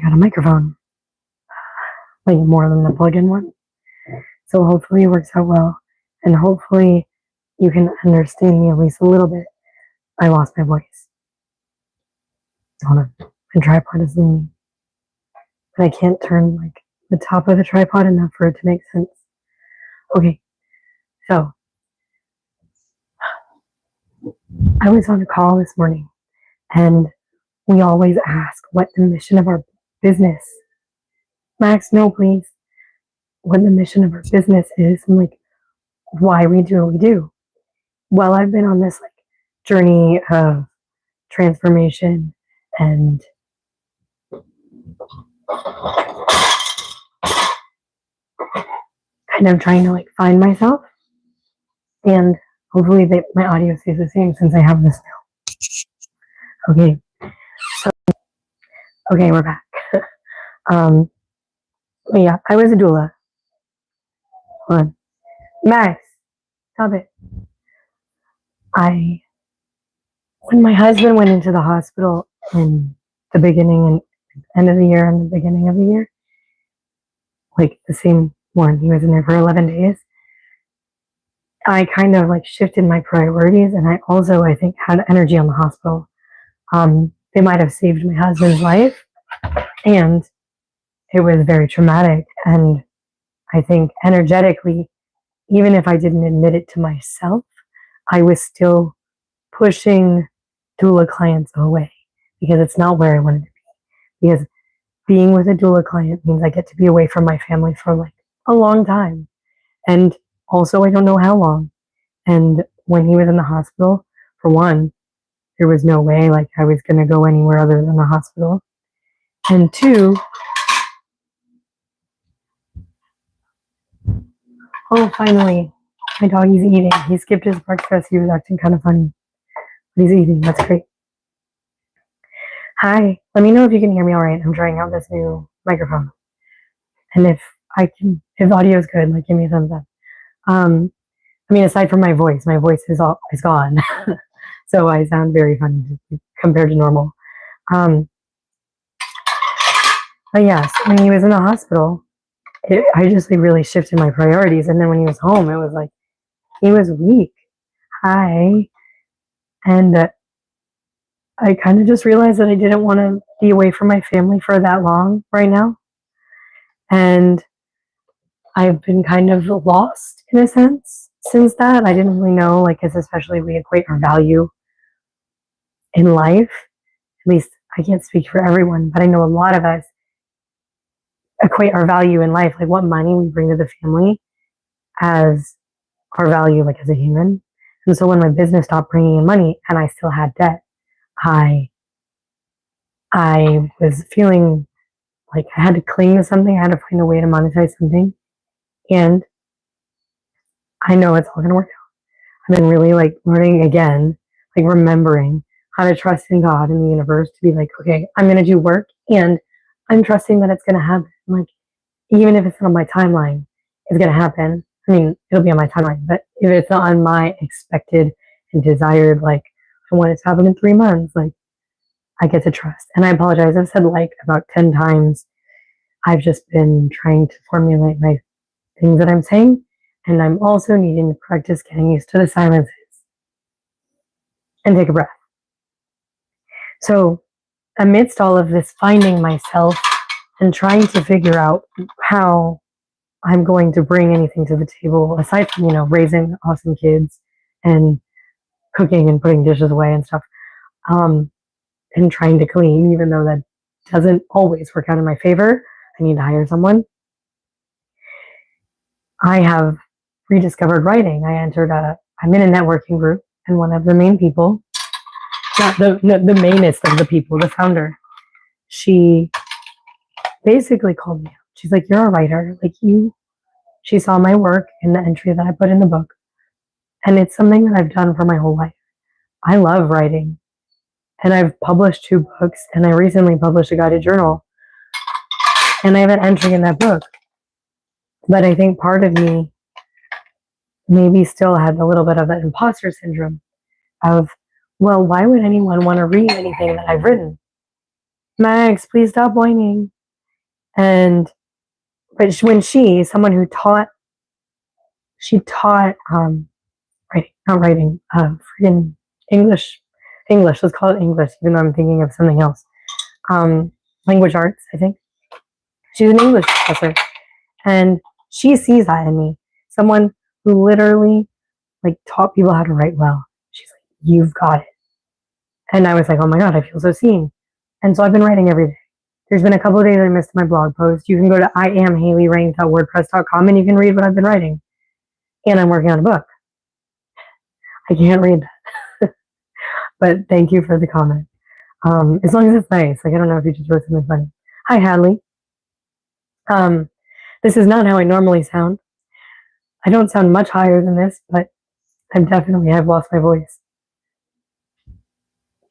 got a microphone, like more than the plug-in one. So hopefully it works out well, and hopefully you can understand me at least a little bit. I lost my voice. Hold on, the tripod is leaning, but I can't turn like the top of the tripod enough for it to make sense. Okay, so I was on a call this morning, and we always ask what the mission of our business. Max, no, please. What the mission of our business is, and like why we do what we do. Well, I've been on this like journey of transformation and kind of trying to like find myself, and hopefully my audio stays the same since I have this now. Okay, so we're back. Yeah, I was a doula. Hold on, Max, stop it. When my husband went into the hospital in the beginning and end of the year and the beginning of the year, like the same one, he was in there for 11 days. I kind of like shifted my priorities, and I also, I think, had energy on the hospital. They might have saved my husband's life, and it was very traumatic. And I think energetically, even if I didn't admit it to myself, I was still pushing doula clients away because it's not where I wanted to be. Because being with a doula client means I get to be away from my family for like a long time. And also, I don't know how long. And when he was in the hospital, for one, there was no way like I was going to go anywhere other than the hospital. And two, oh, finally, my doggy's eating. He skipped his breakfast. He was acting kind of funny. But he's eating. That's great. Hi. Let me know if you can hear me all right. I'm trying out this new microphone. And if audio is good, like give me a thumbs up. I mean, aside from my voice is gone. So I sound very funny compared to normal. But yes, when he was in the hospital, I just like really shifted my priorities. And then when he was home, it was like, he was weak. Hi. And I kind of just realized that I didn't want to be away from my family for that long right now. And I've been kind of lost in a sense since that. I didn't really know, like, because especially we equate our value in life. At least I can't speak for everyone, but I know a lot of us equate our value in life, like what money we bring to the family, as our value, like as a human. And so when my business stopped bringing in money and I still had debt, I was feeling like I had to cling to something. I had to find a way to monetize something. And I know it's all going to work out. I've been really like learning again, like remembering how to trust in God and the universe to be like, okay, I'm going to do work and I'm trusting that it's going to happen. Like, even if it's not on my timeline, it's going to happen. I mean, it'll be on my timeline, but if it's not on my expected and desired, like, I want it to happen in 3 months, like, I get to trust. And I apologize. I've said like about 10 times. I've just been trying to formulate my things that I'm saying. And I'm also needing to practice getting used to the silences and take a breath. So amidst all of this, finding myself and trying to figure out how I'm going to bring anything to the table aside from, raising awesome kids and cooking and putting dishes away and stuff, and trying to clean, even though that doesn't always work out in my favor. I need to hire someone. I have rediscovered writing. I'm in a networking group, and one of the main people, not the mainest of the people, the founder, she basically called me out. She's like, you're a writer, like you. She saw my work in the entry that I put in the book. And it's something that I've done for my whole life. I love writing. And I've published 2 books, and I recently published a guided journal. And I have an entry in that book. But I think part of me maybe still had a little bit of that imposter syndrome of, well, why would anyone want to read anything that I've written? Max, please stop whining. And but when someone who taught, she taught writing, not writing, freaking English, English. Let's call it English, even though I'm thinking of something else. Language arts, I think. She's an English professor, and she sees that in me. Someone who literally like taught people how to write well. She's like, "You've got it," and I was like, "Oh my god, I feel so seen." And so I've been writing every day. There's been a couple of days I missed my blog post. You can go to iamhaileyrank.wordpress.com and you can read what I've been writing. And I'm working on a book. I can't read that. But thank you for the comment. As long as it's nice. Like, I don't know if you just wrote something funny. Hi, Hadley. This is not how I normally sound. I don't sound much higher than this, but I've lost my voice.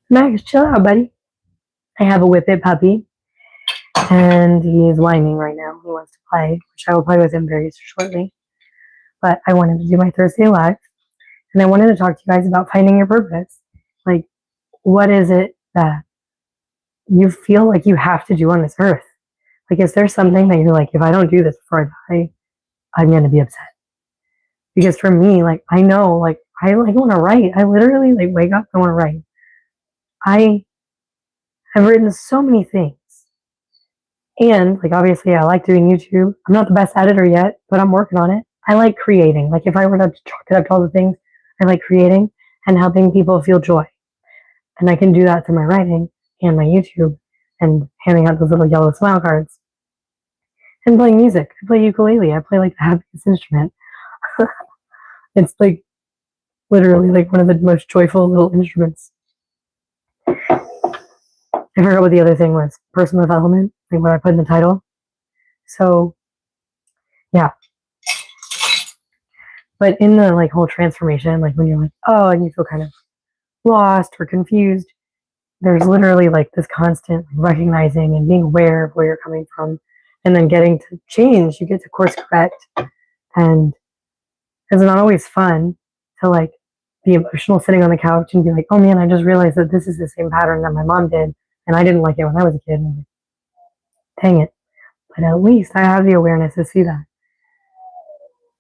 Max, chill out, buddy. I have a Whippet puppy, and he is whining right now. He wants to play, which I will play with him very shortly. But I wanted to do my Thursday Live, and I wanted to talk to you guys about finding your purpose. Like, what is it that you feel like you have to do on this earth? Like, is there something that you're like, if I don't do this before I die, I'm going to be upset? Because for me, like, I know, like, I like want to write. I literally like wake up, I want to write. I have written so many things. And like, obviously I like doing YouTube. I'm not the best editor yet, but I'm working on it. I like creating. Like, if I were to chalk it up to all the things, I like creating and helping people feel joy. And I can do that through my writing and my YouTube and handing out those little yellow smile cards. And playing music. I play ukulele. I play like the happiest instrument. It's like literally like one of the most joyful little instruments. I forgot what the other thing was. Personal development, like what I put in the title. So, yeah. But in the like whole transformation, like when you're like, oh, and you feel kind of lost or confused, there's literally like this constant recognizing and being aware of where you're coming from, and then getting to change. You get to course correct, and it's not always fun to like be emotional sitting on the couch and be like, oh man, I just realized that this is the same pattern that my mom did, and I didn't like it when I was a kid. And dang it. But at least I have the awareness to see that.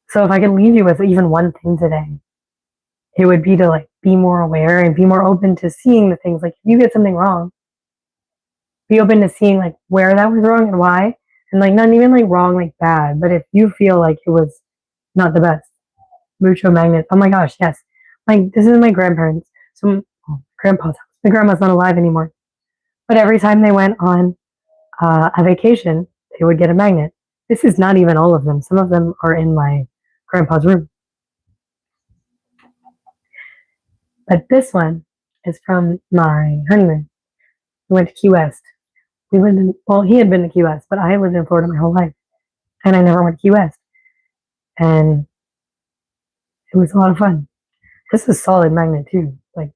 So if I could leave you with even one thing today, it would be to like be more aware and be more open to seeing the things. Like, if you get something wrong, be open to seeing like where that was wrong and why. And like, not even like wrong, like bad, but if you feel like it was not the best. Mucho magnets. Oh my gosh, yes. Like, this is my grandparents. So, grandpa's house. My grandma's not alive anymore. But every time they went on a vacation, they would get a magnet. This is not even all of them. Some of them are in my grandpa's room. But this one is from my honeymoon. We went to Key West. We lived in, well, he had been to Key West, but I lived in Florida my whole life. And I never went to Key West. And it was a lot of fun. This is a solid magnet too. Like,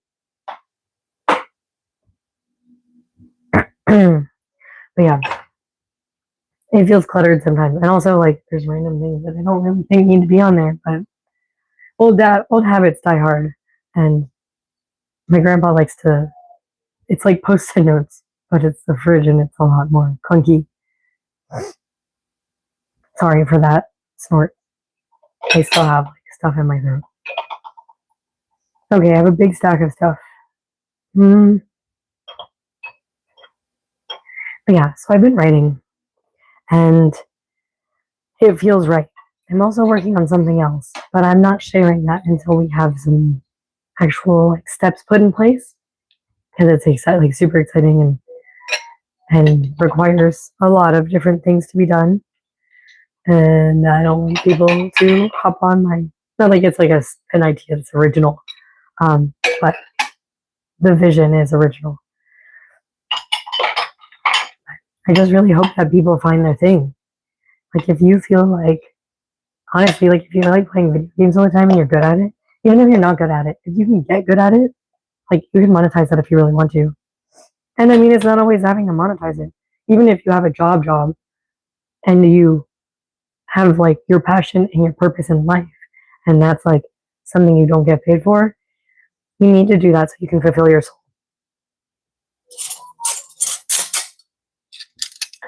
but yeah, it feels cluttered sometimes. And also, like, there's random things that I don't really think need to be on there. But old habits die hard. And my grandpa likes to, it's like post-it notes, but it's the fridge and it's a lot more clunky. Sorry for that snort. I still have like stuff in my throat. Okay, I have a big stack of stuff. But yeah, so I've been writing and it feels right. I'm also working on something else, but I'm not sharing that until we have some actual like steps put in place, because it's exciting, like super exciting, and requires a lot of different things to be done. And I don't want people to hop on my, not like it's like an idea that's original, but the vision is original. I just really hope that people find their thing. Like, if you feel like, honestly, like if you like playing video games all the time and you're good at it, even if you're not good at it, if you can get good at it, like, you can monetize that if you really want to. And I mean, it's not always having to monetize it. Even if you have a job and you have like your passion and your purpose in life, and that's like something you don't get paid for, you need to do that so you can fulfill your soul.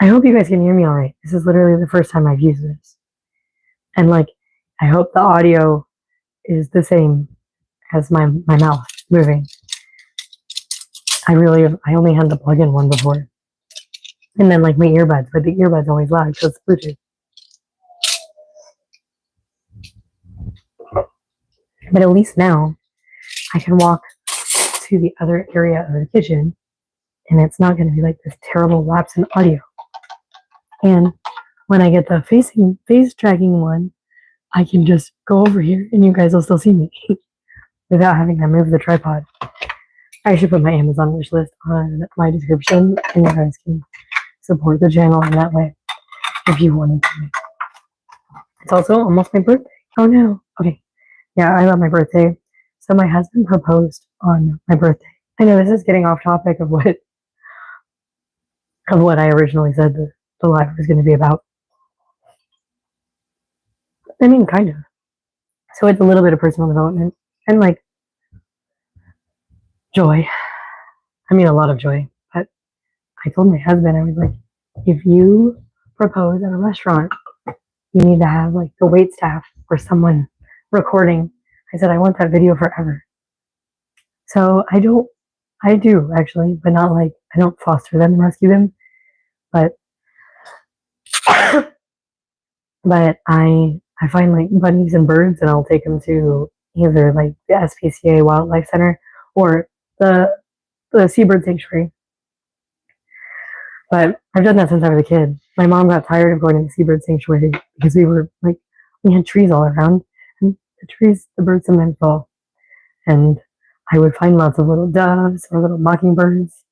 I hope you guys can hear me all right. This is literally the first time I've used this. And like, I hope the audio is the same as my mouth moving. I only had the plug-in one before. And then like my earbuds, but the earbuds always loud because it's Bluetooth. But at least now I can walk to the other area of the kitchen and it's not going to be like this terrible lapse in audio. And when I get the face tracking one, I can just go over here and you guys will still see me without having to move the tripod. I should put my Amazon wish list on my description and you guys can support the channel in that way if you wanted to. It's also almost my birthday. Oh no. Okay. Yeah, I love my birthday. So my husband proposed on my birthday. I know this is getting off topic of what I originally said the live was going to be about. I mean, kind of. So it's a little bit of personal development and like joy. I mean, a lot of joy. But I told my husband, I was like, if you propose at a restaurant, you need to have like the wait staff or someone recording. I said, I want that video forever. So I do actually, but not like, I don't foster them and rescue them, but, but I find like bunnies and birds and I'll take them to either like the SPCA Wildlife Center or the Seabird Sanctuary. But I've done that since I was a kid. My mom got tired of going to the Seabird Sanctuary because we had trees all around and the birds sometimes fall. And I would find lots of little doves or little mockingbirds.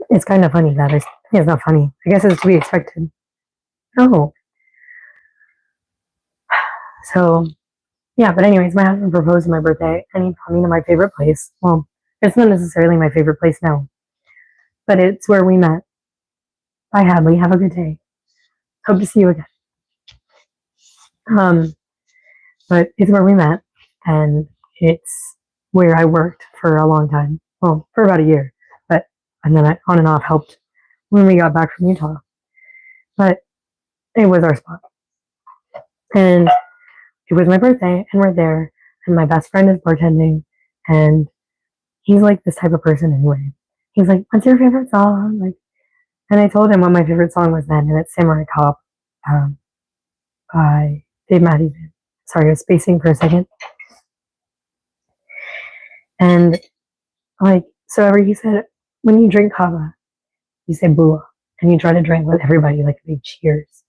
It's kind of funny that it's not funny. I guess it's to be expected. Oh. So, yeah, but anyways, my husband proposed on my birthday and he brought me to my favorite place. Well, it's not necessarily my favorite place now, but it's where we met. Bye, Hadley. Have a good day. Hope to see you again. But it's where we met, and it's where I worked for a long time. Well, for about a year, and then I on and off helped when we got back from Utah. But it was our spot, and it was my birthday, and we're there, and my best friend is bartending, and he's like this type of person anyway. He's like, "What's your favorite song?" Like, and I told him what my favorite song was then, and it's Samurai Cop by Dave Matthews. Sorry, I was spacing for a second. And like, so he said, when you drink kava, you say bua, and you try to drink with everybody, like big cheers.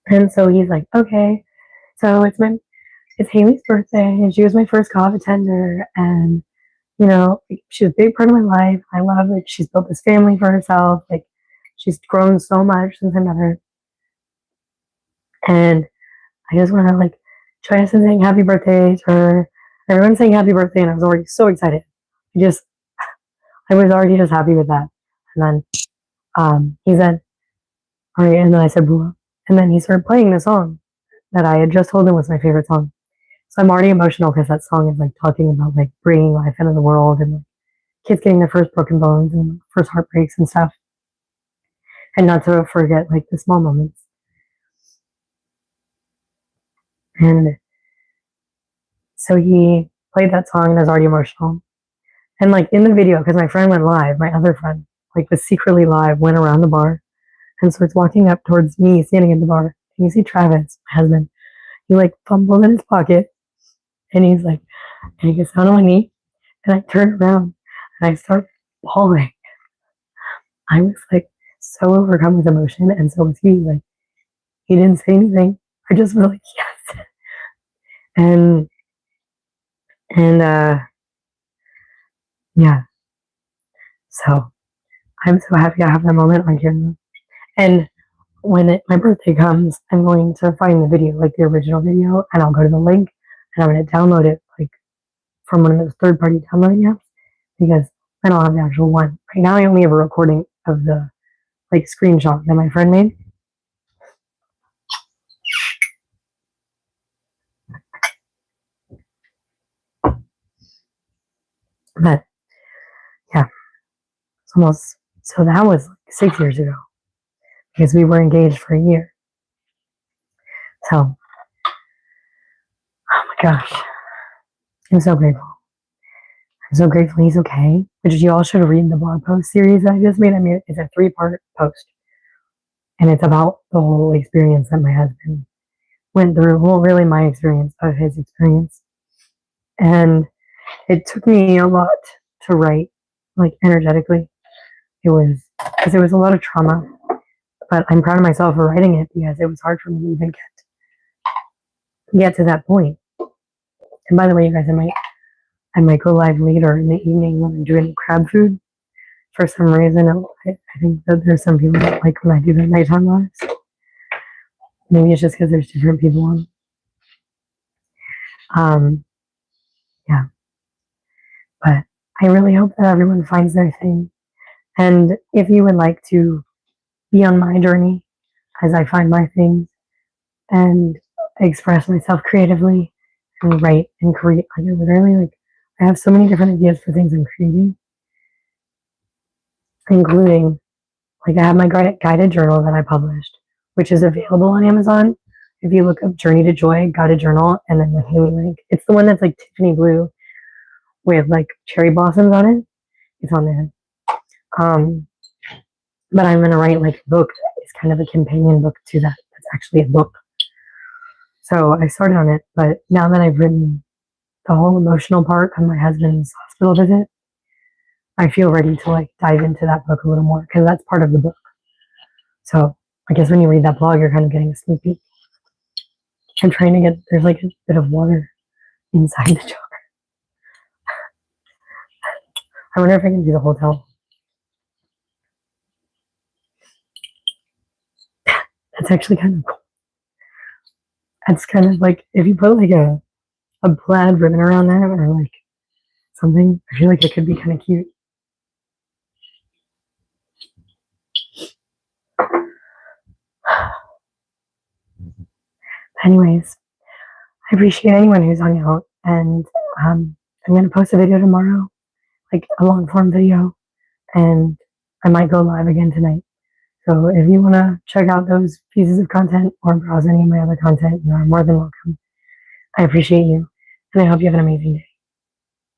And so he's like, okay, so it's Hailey's birthday, and she was my first kava tender, and you know, she's a big part of my life. I love it. She's built this family for herself. Like, she's grown so much since I met her. And I just want to like try to sing happy birthday to her. Everyone's saying happy birthday, and I was already so excited. I was already just happy with that. And then he said, all right, and then I said, boo. And then he started playing the song that I had just told him was my favorite song. So I'm already emotional because that song is like talking about like bringing life into the world and like kids getting their first broken bones and first heartbreaks and stuff. And not to forget like the small moments. And so he played that song and I was already emotional. And like in the video, because my friend went live, my other friend like was secretly live, went around the bar. And so it's walking up towards me, standing at the bar. And you see Travis, my husband. He like fumbled in his pocket. And he's like, and he gets down on my knee. And I turn around and I start bawling. I was like so overcome with emotion. And so was he. Like, he didn't say anything. I just was like, yes. And yeah. So I'm so happy I have that moment on camera. And when my birthday comes, I'm going to find the video, like the original video, and I'll go to the link and I'm going to download it like from one of those third-party downloading apps because I don't have the actual one. Right now I only have a recording of the like screenshot that my friend made. But yeah. So that was like 6 years ago because we were engaged for a year. So, oh my gosh, I'm so grateful. I'm so grateful he's okay, which you all should read the blog post series that I just made. I mean, it's a 3-part post, and it's about the whole experience that my husband went through. Well, really my experience of his experience. And it took me a lot to write, like energetically. It was, because it was a lot of trauma, but I'm proud of myself for writing it because it was hard for me to even get to that point. And by the way, you guys, I might go live later in the evening when I'm doing crab food. For some reason, I think that there's some people that like when I do the nighttime lives. Maybe it's just because there's different people on. Yeah. But I really hope that everyone finds their thing. And if you would like to be on my journey as I find my things and express myself creatively and write and create, like literally, like I have so many different ideas for things I'm creating, including like I have my guided journal that I published, which is available on Amazon. If you look up Journey to Joy guided journal and then the Hailey link, it's the one that's like Tiffany blue with like cherry blossoms on it. It's on there. But I'm gonna write like a book that is kind of a companion book to that. That's actually a book. So I started on it, but now that I've written the whole emotional part of my husband's hospital visit, I feel ready to like dive into that book a little more because that's part of the book. So I guess when you read that blog, you're kind of getting a sneak peek. I'm trying to get, there's like a bit of water inside the jar. I wonder if I can do the hotel. That's actually kind of cool. That's kind of like, if you put like a plaid ribbon around that or like something, I feel like it could be kind of cute. Anyways, I appreciate anyone who's hung out, and I'm going to post a video tomorrow, like a long form video, and I might go live again tonight. So if you want to check out those pieces of content or browse any of my other content, you are more than welcome. I appreciate you, and I hope you have an amazing day.